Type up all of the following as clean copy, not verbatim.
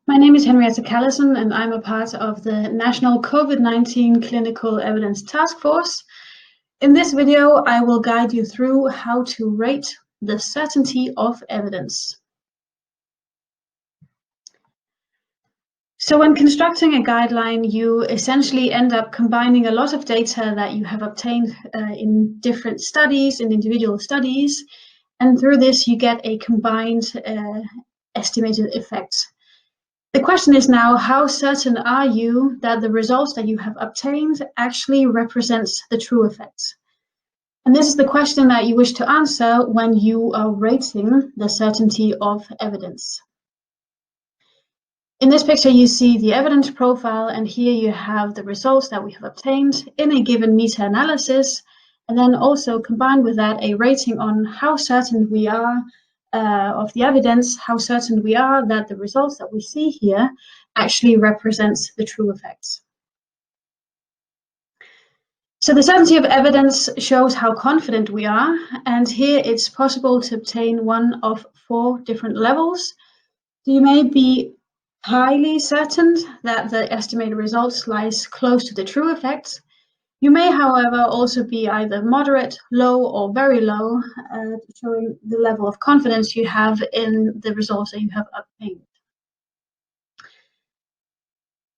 My name is Henrietta Callison, and I'm a part of the National COVID-19 Clinical Evidence Task Force. In this video, I will guide you through how to rate the certainty of evidence. So when constructing a guideline, you essentially end up combining a lot of data that you have obtained in different studies, in individual studies, and through this you get a combined estimated effect. The question is now, how certain are you that the results that you have obtained actually represents the true effects? And this is the question that you wish to answer when you are rating the certainty of evidence. In this picture, you see the evidence profile, and here you have the results that we have obtained in a given meta-analysis, and then also combined with that a rating on how certain we are of the evidence, how certain we are that the results that we see here actually represents the true effects. So the certainty of evidence shows how confident we are, and here it's possible to obtain one of 4 different levels. So you may be highly certain that the estimated results lies close to the true effects. You may, however, also be either moderate, low, or very low, showing the level of confidence you have in the results that you have obtained.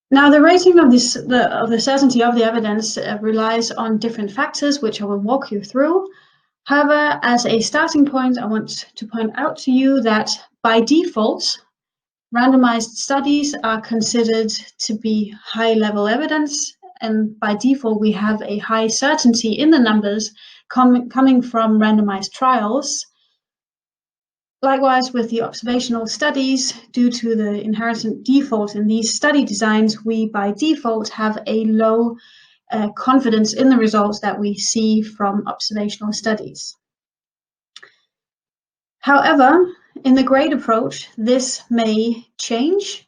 Now, the rating of the certainty of the evidence relies on different factors, which I will walk you through. However, as a starting point, I want to point out to you that by default, randomized studies are considered to be high-level evidence, and by default we have a high certainty in the numbers coming from randomized trials. Likewise, with the observational studies, due to the inherent default in these study designs, we by default have a low confidence in the results that we see from observational studies. However, in the grade approach, this may change,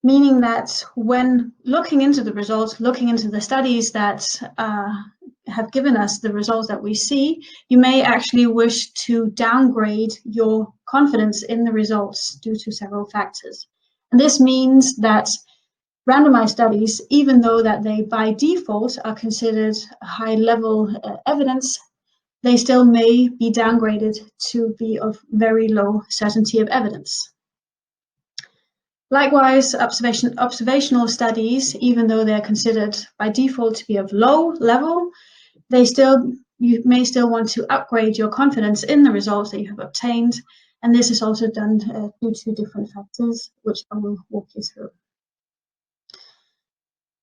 meaning that when looking into the results, looking into the studies that have given us the results that we see, you may actually wish to downgrade your confidence in the results due to several factors. And this means that randomized studies, even though that they by default are considered high-level evidence, they still may be downgraded to be of very low certainty of evidence. Likewise, observational studies, even though they're considered by default to be of low level, you may still want to upgrade your confidence in the results that you have obtained, and this is also done due to different factors, which I will walk you through.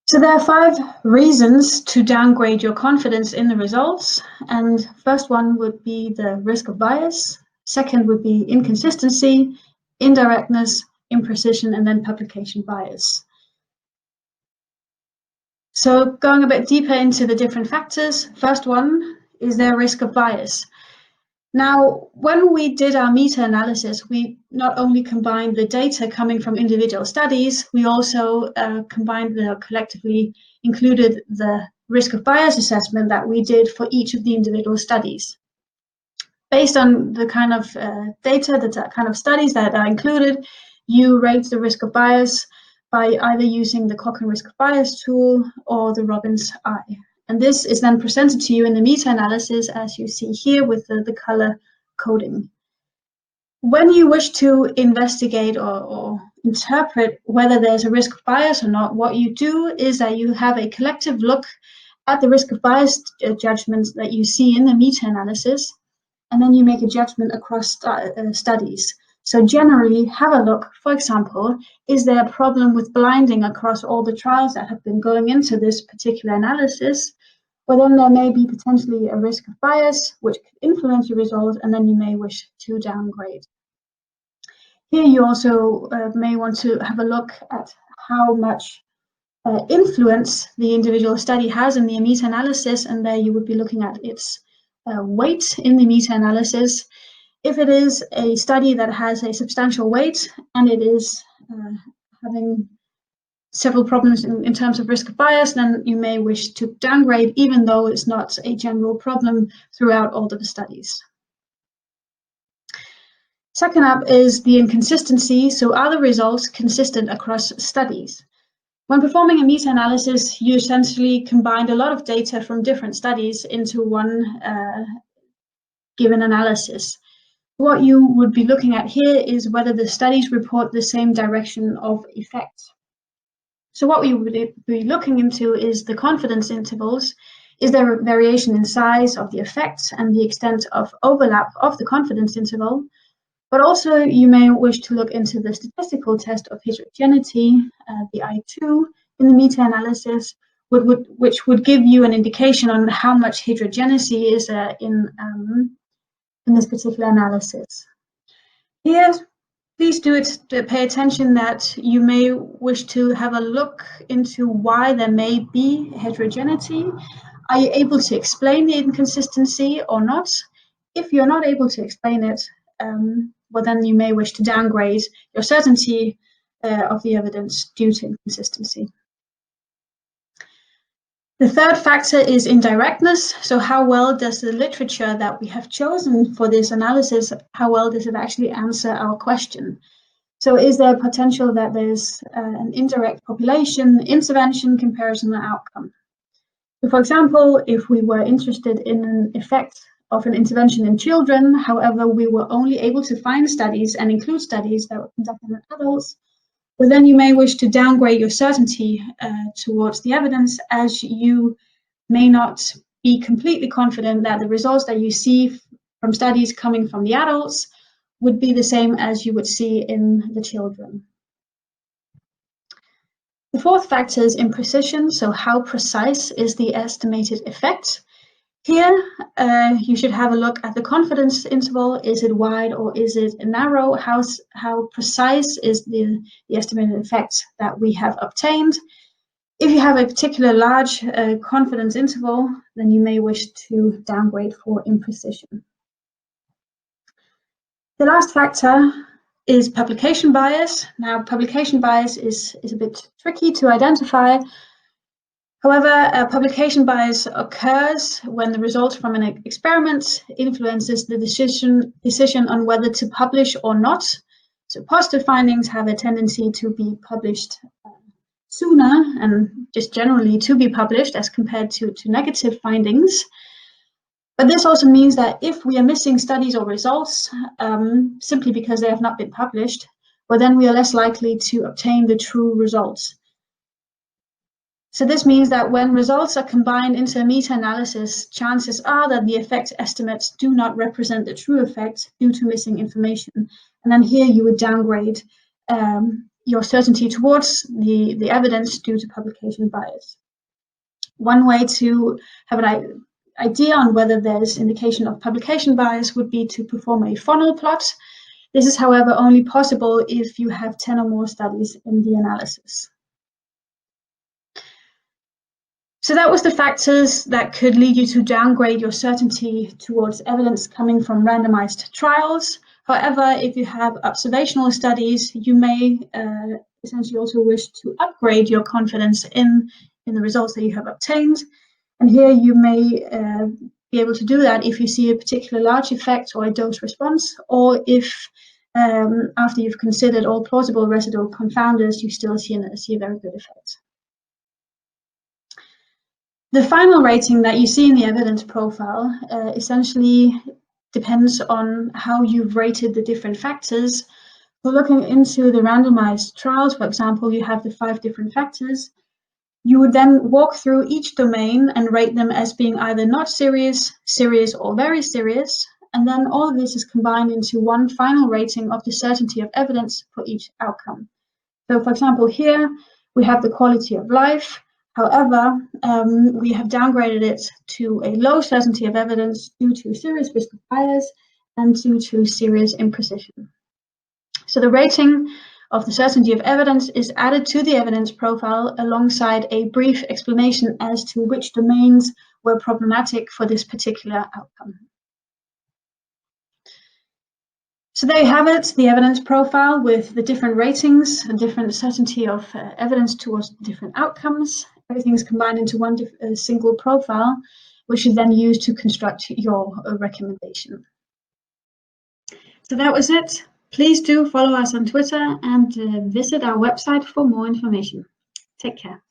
So there are 5 reasons to downgrade your confidence in the results, and first one would be the risk of bias, second would be inconsistency, indirectness, imprecision, and then publication bias. So going a bit deeper into the different factors, first one is their risk of bias. Now, when we did our meta-analysis, we not only combined the data coming from individual studies, we also collectively included the risk of bias assessment that we did for each of the individual studies. Based on the kind of data, the kind of studies that are included, you rate the risk of bias by either using the Cochrane risk of bias tool or the Robbins I. And this is then presented to you in the meta-analysis, as you see here with the color coding. When you wish to investigate or interpret whether there's a risk of bias or not, what you do is that you have a collective look at the risk of bias judgments that you see in the meta-analysis, and then you make a judgment across studies. So generally, have a look, for example, is there a problem with blinding across all the trials that have been going into this particular analysis? Well, then there may be potentially a risk of bias, which could influence your results, and then you may wish to downgrade. Here you also may want to have a look at how much influence the individual study has in the meta-analysis, and there you would be looking at its weight in the meta-analysis. If it is a study that has a substantial weight and it is having several problems in terms of risk of bias, then you may wish to downgrade, even though it's not a general problem throughout all of the studies. Second up is the inconsistency. So are the results consistent across studies? When performing a meta-analysis, you essentially combined a lot of data from different studies into one given analysis. What you would be looking at here is whether the studies report the same direction of effect. So what we would be looking into is the confidence intervals. Is there a variation in size of the effects and the extent of overlap of the confidence interval? But also you may wish to look into the statistical test of heterogeneity, the I2, in the meta-analysis, which would give you an indication on how much heterogeneity is in this particular analysis. Here, please pay attention that you may wish to have a look into why there may be heterogeneity. Are you able to explain the inconsistency or not? If you're not able to explain it, well, then you may wish to downgrade your certainty of the evidence due to inconsistency. The third factor is indirectness. So how well does the literature that we have chosen for this analysis, how well does it actually answer our question? So is there potential that there's an indirect population intervention comparison outcome? So for example, if we were interested in an effect of an intervention in children, however, we were only able to find studies and include studies that were conducted in adults, well, then you may wish to downgrade your certainty towards the evidence, as you may not be completely confident that the results that you see from studies coming from the adults would be the same as you would see in the children. The fourth factor is imprecision. So how precise is the estimated effect? Here, you should have a look at the confidence interval. Is it wide or is it narrow? How precise is the estimated effect that we have obtained? If you have a particular large confidence interval, then you may wish to downgrade for imprecision. The last factor is publication bias. Now, publication bias is a bit tricky to identify. However, publication bias occurs when the results from an experiment influences the decision on whether to publish or not. So positive findings have a tendency to be published sooner and just generally to be published as compared to negative findings. But this also means that if we are missing studies or results simply because they have not been published, well, then we are less likely to obtain the true results. So this means that when results are combined into a meta-analysis, chances are that the effect estimates do not represent the true effect due to missing information. And then here you would downgrade your certainty towards the evidence due to publication bias. One way to have an idea on whether there's indication of publication bias would be to perform a funnel plot. This is, however, only possible if you have 10 or more studies in the analysis. So that was the factors that could lead you to downgrade your certainty towards evidence coming from randomized trials. However, if you have observational studies, you may essentially also wish to upgrade your confidence in the results that you have obtained. And here you may be able to do that if you see a particular large effect or a dose response, or if after you've considered all plausible residual confounders, you still see a very good effect. The final rating that you see in the evidence profile essentially depends on how you've rated the different factors. So looking into the randomized trials, for example, you have the 5 different factors. You would then walk through each domain and rate them as being either not serious, serious, or very serious. And then all of this is combined into one final rating of the certainty of evidence for each outcome. So for example, here we have the quality of life. However, we have downgraded it to a low certainty of evidence due to serious risk of bias and due to serious imprecision. So the rating of the certainty of evidence is added to the evidence profile alongside a brief explanation as to which domains were problematic for this particular outcome. So there you have it, the evidence profile with the different ratings and different certainty of evidence towards different outcomes. Everything is combined into one single profile, which is then used to construct your recommendation. So that was it. Please do follow us on Twitter and visit our website for more information. Take care.